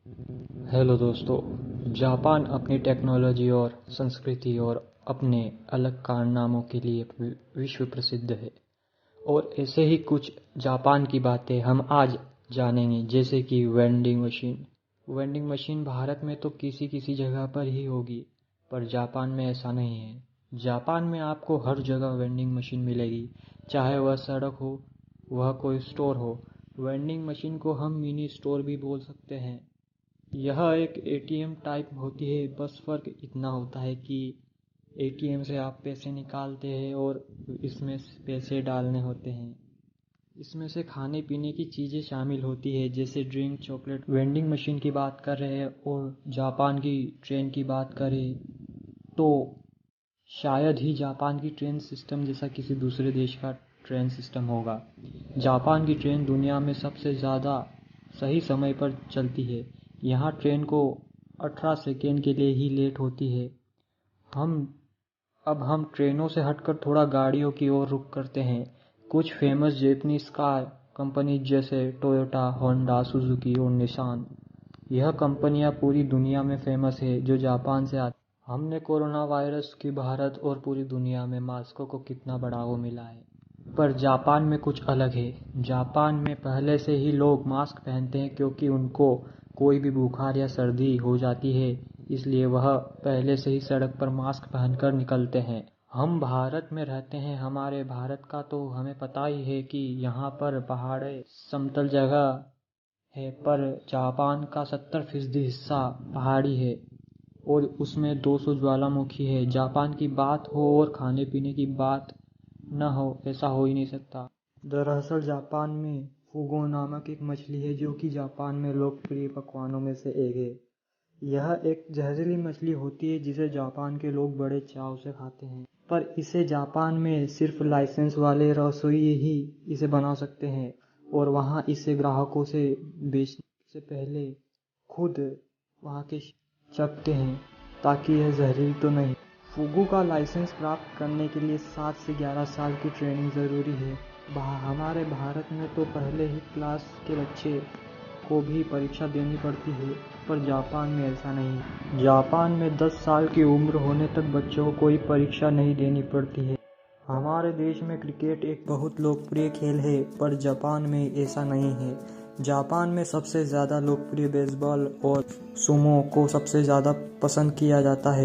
Hello दोस्तों। Japan अपनी technology और संस्कृति और अपने अलग कारनामों के लिए विश्व प्रसिद्ध है। और ऐसे ही कुछ जापान की बातें हम आज जानेंगे, जैसे कि vending machine. Vending machine Bharat में तो किसी किसी जगह पर ही होगी, पर जापान में ऐसा नहीं है। जापान में आपको हर जगह वेंडिंग मशीन मिलेगी, चाहे वह सड़क हो, वह कोई स्टोर हो। वेंडिंग मशीन को हम मिनी स्टोर भी बोल सकते हैं। यह एक एटीएम टाइप होती है, बस फ़र्क इतना होता है कि एटीएम से आप पैसे निकालते हैं और इसमें पैसे डालने होते हैं। इसमें से खाने पीने की चीज़ें शामिल होती है, जैसे ड्रिंक, चॉकलेट। वेंडिंग मशीन की बात कर रहे हैं और जापान की ट्रेन की बात करें तो शायद ही जापान की ट्रेन सिस्टम जैसा किसी दूसरे देश का ट्रेन सिस्टम होगा। जापान की ट्रेन दुनिया में सबसे ज़्यादा सही समय पर चलती है। यहाँ ट्रेन को 18 सेकेंड के लिए ही लेट होती है। हम ट्रेनों से हटकर थोड़ा गाड़ियों की ओर रुख करते हैं। कुछ फेमस जापानीज कार कंपनी जैसे टोयोटा, होंडा, सुजुकी और निसान, यह कंपनियां पूरी दुनिया में फेमस है जो जापान से आती। हमने कोरोना वायरस की भारत और पूरी दुनिया में मास्कों को कितना बढ़ावा मिला है, पर जापान में कुछ अलग है। जापान में पहले से ही लोग मास्क पहनते हैं, क्योंकि उनको कोई भी बुखार या सर्दी हो जाती है, इसलिए वह पहले से ही सड़क पर मास्क पहनकर निकलते हैं। हम भारत में रहते हैं, हमारे भारत का तो हमें पता ही है कि यहाँ पर पहाड़े समतल जगह है, पर जापान का 70% हिस्सा पहाड़ी है और उसमें 200 ज्वालामुखी है। जापान की बात हो और खाने पीने की बात न हो, ऐसा हो ही नहीं सकता। दरअसल जापान में फुगो नामक एक मछली है, जो कि जापान में लोकप्रिय पकवानों में से एक है। यह एक जहरीली मछली होती है जिसे जापान के लोग बड़े चाव से खाते हैं, पर इसे जापान में सिर्फ लाइसेंस वाले रसोइये ही इसे बना सकते हैं और वहाँ इसे ग्राहकों से बेचने से पहले खुद वहाँ के चखते हैं ताकि यह जहरीली तो नहीं। फुगू का लाइसेंस प्राप्त करने के लिए 7 से 11 साल की ट्रेनिंग ज़रूरी है। हमारे भारत में तो पहले ही क्लास के बच्चे को भी परीक्षा देनी पड़ती है, पर जापान में ऐसा नहीं। जापान में 10 साल की उम्र होने तक बच्चों को कोई परीक्षा नहीं देनी पड़ती है। हमारे देश में क्रिकेट एक बहुत लोकप्रिय खेल है, पर जापान में ऐसा नहीं है। जापान में सबसे ज़्यादा लोकप्रिय बेसबॉल और सुमो को सबसे ज़्यादा पसंद किया जाता है।